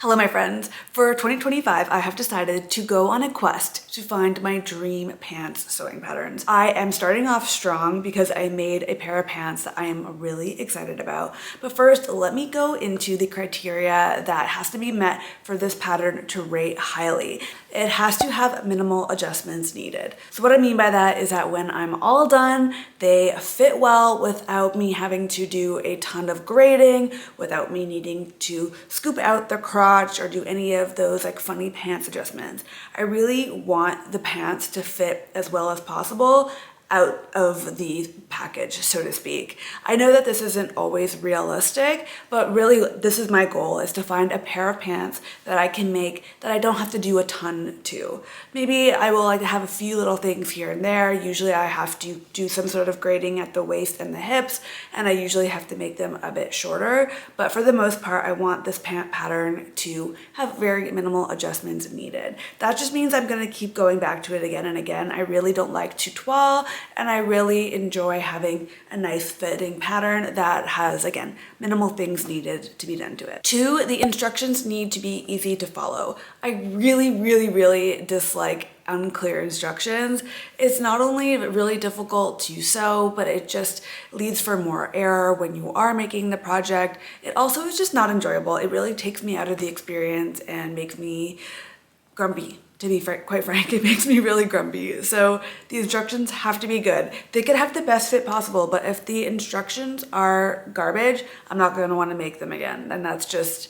Hello my friends. For 2025, I have decided to go on a quest to find my dream pants sewing patterns. I am starting off strong because I made a pair of pants that I am really excited about. But first, let me go into the criteria that has to be met for this pattern to rate highly. It has to have minimal adjustments needed. So what I mean by that is that when I'm all done, they fit well without me having to do a ton of grading, without me needing to scoop out the crotch or do any of those like funny pants adjustments. I really want the pants to fit as well as possible out of the package, so to speak. I know that this isn't always realistic, but really this is my goal, is to find a pair of pants that I can make that I don't have to do a ton to. Maybe I will like to have a few little things here and there. Usually I have to do some sort of grading at the waist and the hips, and I usually have to make them a bit shorter. But for the most part, I want this pant pattern to have very minimal adjustments needed. That just means I'm gonna keep going back to it again and again. I really don't like to toile, and I really enjoy having a nice fitting pattern that has, again, minimal things needed to be done to it. 2, the instructions need to be easy to follow. I really dislike unclear instructions. It's not only really difficult to sew, but it just leads for more error when you are making the project. It also is just not enjoyable. It really takes me out of the experience and makes me grumpy. To be quite frank, it makes me really grumpy. So the instructions have to be good. They could have the best fit possible, but if the instructions are garbage, I'm not gonna wanna make them again. And that's just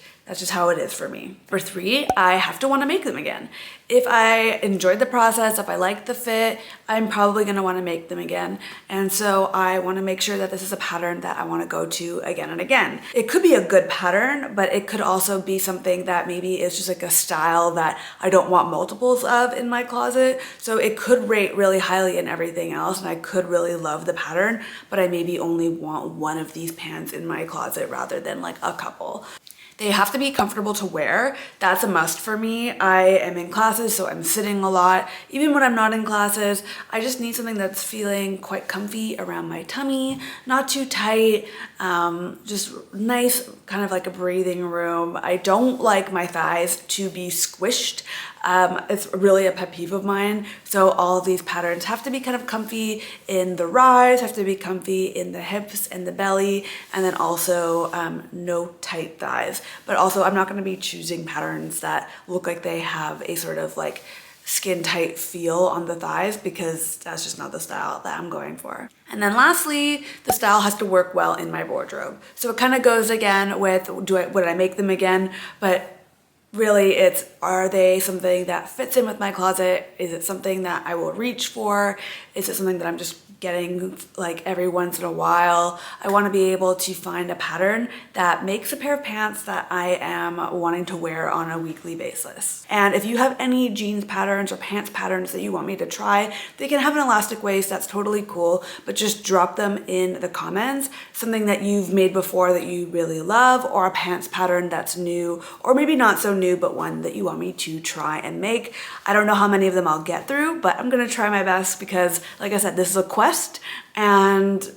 how it is for me. For 3, I have to wanna make them again. If I enjoyed the process, if I like the fit, I'm probably gonna wanna make them again. And so I wanna make sure that this is a pattern that I wanna go to again and again. It could be a good pattern, but it could also be something that maybe is just like a style that I don't want multiples of in my closet. So it could rate really highly in everything else, and I could really love the pattern, but I maybe only want one of these pants in my closet rather than like a couple. They have to be comfortable to wear. That's a must for me. I am in classes, so I'm sitting a lot. Even when I'm not in classes, I just need something that's feeling quite comfy around my tummy, not too tight, just nice, kind of like a breathing room. I don't like my thighs to be squished. It's really a pet peeve of mine. So all of these patterns have to be kind of comfy in the rise, have to be comfy in the hips and the belly, and then also no tight thighs. But also I'm not gonna be choosing patterns that look like they have a sort of like skin tight feel on the thighs, because that's just not the style that I'm going for. And then lastly, the style has to work well in my wardrobe. So it kind of goes again with, would I make them again? But really, it's, are they something that fits in with my closet? Is it something that I will reach for? Is it something that I'm just getting like every once in a while? I want to be able to find a pattern that makes a pair of pants that I am wanting to wear on a weekly basis. And if you have any jeans patterns or pants patterns that you want me to try, they can have an elastic waist, that's totally cool, but just drop them in the comments. Something that you've made before that you really love, or a pants pattern that's new, or maybe not so new, but one that you want me to try and make. I don't know how many of them I'll get through, but I'm gonna try my best because, like I said, this is a quest, and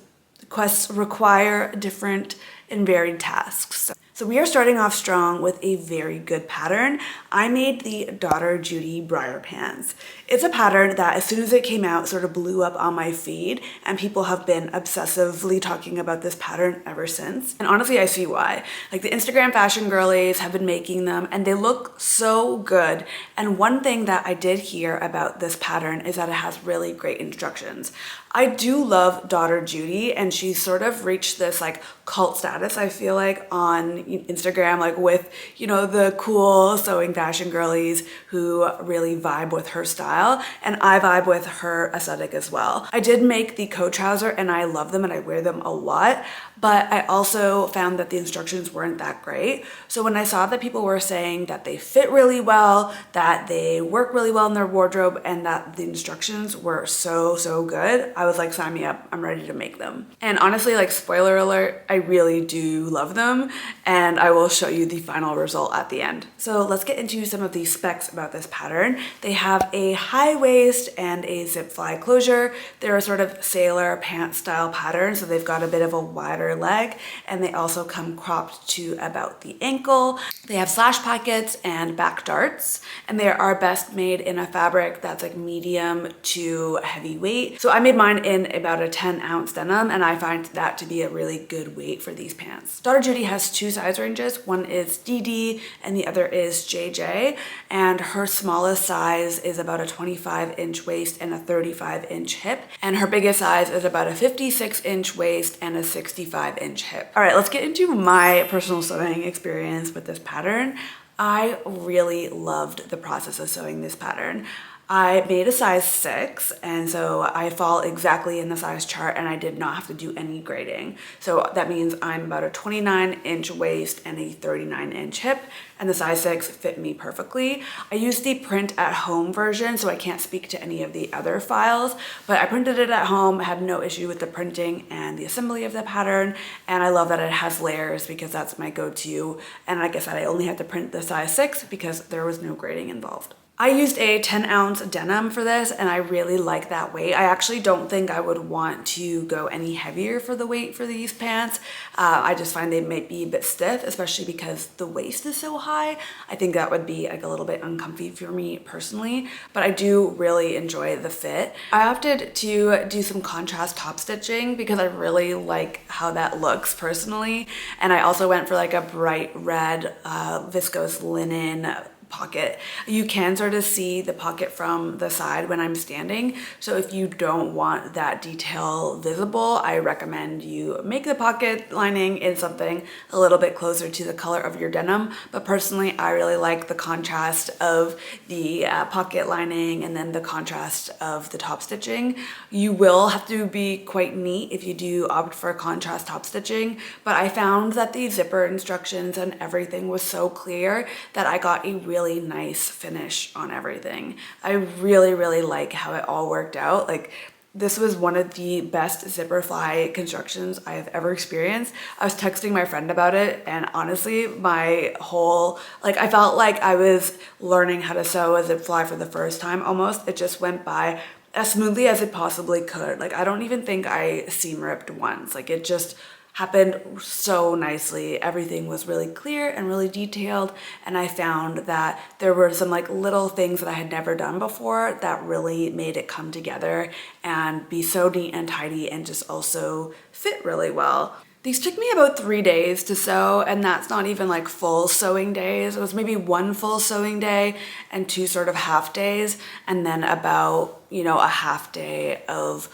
quests require different and varied tasks. So we are starting off strong with a very good pattern. I made the Daughter Judy Brier Pants. It's a pattern that as soon as it came out sort of blew up on my feed, and people have been obsessively talking about this pattern ever since. And honestly, I see why. Like, the Instagram fashion girlies have been making them and they look so good. And one thing that I did hear about this pattern is that it has really great instructions. I do love Daughter Judy, and she's sort of reached this like cult status, I feel like, on Instagram, like with, you know, the cool sewing fashion girlies who really vibe with her style, and I vibe with her aesthetic as well. I did make the coat trouser and I love them and I wear them a lot, but I also found that the instructions weren't that great. So when I saw that people were saying that they fit really well, that they work really well in their wardrobe, and that the instructions were so good, I was like, sign me up, I'm ready to make them. And honestly, like, spoiler alert, I really do love them, and I will show you the final result at the end. So let's get into some of the specs about this pattern. They have a high waist and a zip fly closure. They're a sort of sailor pant style pattern, so they've got a bit of a wider leg, and they also come cropped to about the ankle. They have slash pockets and back darts, and they are best made in a fabric that's like medium to heavyweight. So I made mine in about a 10-ounce denim, and I find that to be a really good weight for these pants. Daughter Judy has two size ranges. One is DD and the other is JJ, and her smallest size is about a 25-inch waist and a 35-inch hip, and her biggest size is about a 56-inch waist and a 65-inch hip. All right, let's get into my personal sewing experience with this pattern. I really loved the process of sewing this pattern. I made a size 6, and so I fall exactly in the size chart, and I did not have to do any grading. So that means I'm about a 29-inch waist and a 39-inch hip, and the size 6 fit me perfectly. I used the print at home version, so I can't speak to any of the other files, but I printed it at home, had no issue with the printing and the assembly of the pattern, and I love that it has layers because that's my go-to. And like I said, I only had to print the size 6 because there was no grading involved. I used a 10-ounce denim for this, and I really like that weight. I actually don't think I would want to go any heavier for the weight for these pants. I just find they might be a bit stiff, especially because the waist is so high. I think that would be like a little bit uncomfy for me personally, but I do really enjoy the fit. I opted to do some contrast top stitching because I really like how that looks personally, and I also went for like a bright red viscose linen pocket. You can sort of see the pocket from the side when I'm standing, so if you don't want that detail visible, I recommend you make the pocket lining in something a little bit closer to the color of your denim. But personally, I really like the contrast of the pocket lining and then the contrast of the top stitching. You will have to be quite neat if you do opt for contrast top stitching, but I found that the zipper instructions and everything was so clear that I got a really nice finish on everything. I really like how it all worked out. Like, this was one of the best zipper fly constructions I have ever experienced. I was texting my friend about it, and honestly, my whole, like, I felt like I was learning how to sew a zip fly for the first time almost. It just went by as smoothly as it possibly could. Like, I don't even think I seam ripped once. Like, it just happened so nicely. Everything was really clear and really detailed, and I found that there were some like little things that I had never done before that really made it come together and be so neat and tidy and just also fit really well. These took me about 3 days to sew, and that's not even like full sewing days. It was maybe one full sewing day and 2 sort of half days, and then about, you know, a half day of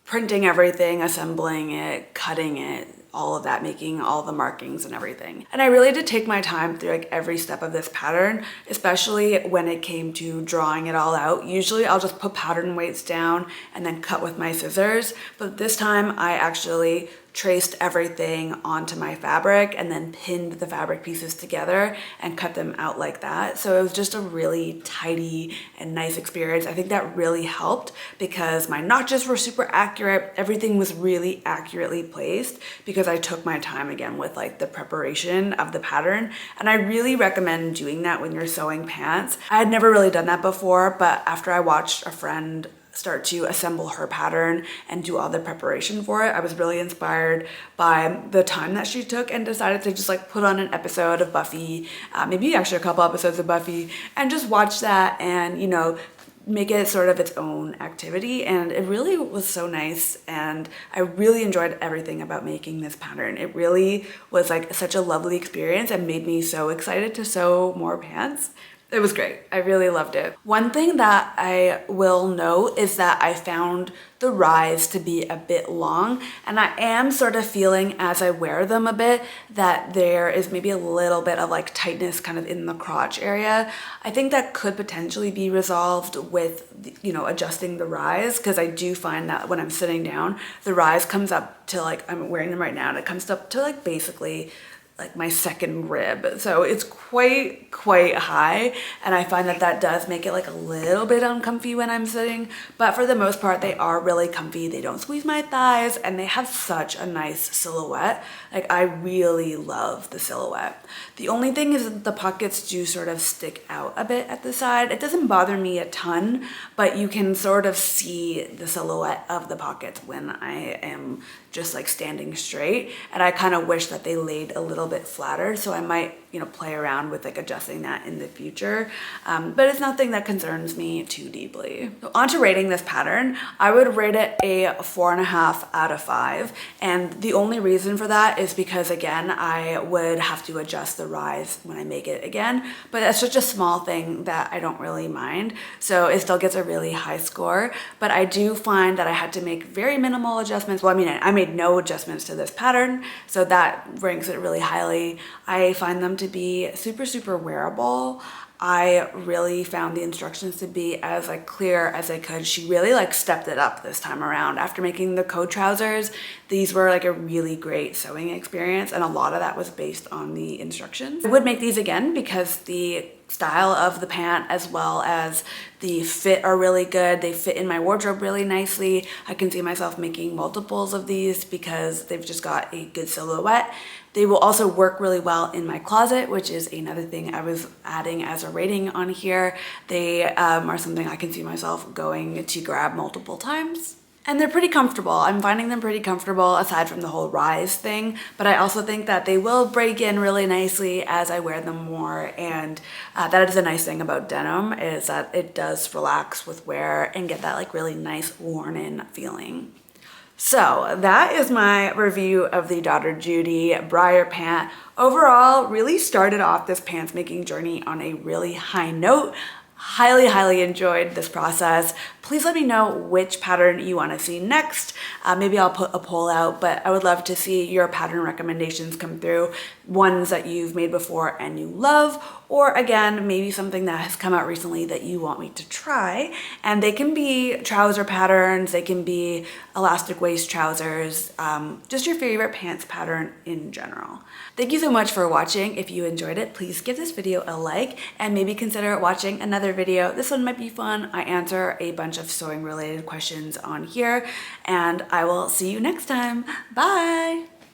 printing everything, assembling it, cutting it, all of that, making all the markings and everything. And I really did take my time through like every step of this pattern, especially when it came to drawing it all out. Usually I'll just put pattern weights down and then cut with my scissors, but this time I actually traced everything onto my fabric and then pinned the fabric pieces together and cut them out like that. So it was just a really tidy and nice experience. I think that really helped because my notches were super accurate. Everything was really accurately placed because I took my time again with like the preparation of the pattern. And I really recommend doing that when you're sewing pants. I had never really done that before, but after I watched a friend start to assemble her pattern and do all the preparation for it, I was really inspired by the time that she took and decided to just like put on an episode of Buffy, maybe actually a couple episodes of Buffy, and just watch that and, you know, make it sort of its own activity. And it really was so nice, and I really enjoyed everything about making this pattern. It really was like such a lovely experience and made me so excited to sew more pants. It was great. I really loved it. One thing that I will note is that I found the rise to be a bit long, and I am sort of feeling as I wear them a bit that there is maybe a little bit of like tightness kind of in the crotch area. I think that could potentially be resolved with, you know, adjusting the rise, because I do find that when I'm sitting down, the rise comes up to like, I'm wearing them right now, and it comes up to like basically like my second rib. So it's quite high, and I find that that does make it like a little bit uncomfy when I'm sitting, but for the most part they are really comfy. They don't squeeze my thighs, and they have such a nice silhouette. Like, I really love the silhouette. The only thing is that the pockets do sort of stick out a bit at the side. It doesn't bother me a ton, but you can sort of see the silhouette of the pockets when I am just like standing straight, and I kind of wish that they laid a little bit flatter, so I might, you know, play around with like adjusting that in the future, but it's nothing that concerns me too deeply. So on to rating this pattern, I would rate it a 4.5 out of 5, and the only reason for that is because, again, I would have to adjust the rise when I make it again, but that's such a small thing that I don't really mind, so it still gets a really high score. But I do find that I had to make very minimal adjustments. Well, I mean, I made no adjustments to this pattern, so that ranks it really highly. I find them to be super wearable. I really found the instructions to be as like clear as I could. She really like stepped it up this time around. After making the coat trousers, these were like a really great sewing experience, and a lot of that was based on the instructions. I would make these again because the style of the pant as well as the fit are really good. They fit in my wardrobe really nicely. I can see myself making multiples of these because they've just got a good silhouette. They will also work really well in my closet, which is another thing I was adding as a rating on here. They are something I can see myself going to grab multiple times. And they're pretty comfortable. I'm finding them pretty comfortable aside from the whole rise thing, but I also think that they will break in really nicely as I wear them more, and that is a nice thing about denim, is that it does relax with wear and get that like really nice worn in feeling. So that is my review of the Daughter Judy Brier Pant. Overall, really started off this pants making journey on a really high note. Highly enjoyed this process. Please let me know which pattern you want to see next. Maybe I'll put a poll out, but I would love to see your pattern recommendations come through, ones that you've made before and you love, or again, maybe something that has come out recently that you want me to try. And they can be trouser patterns, they can be elastic waist trousers, just your favorite pants pattern in general. Thank you so much for watching. If you enjoyed it, please give this video a like and maybe consider watching another video. This one might be fun. I answer a bunch of sewing related questions on here, and I will see you next time. Bye.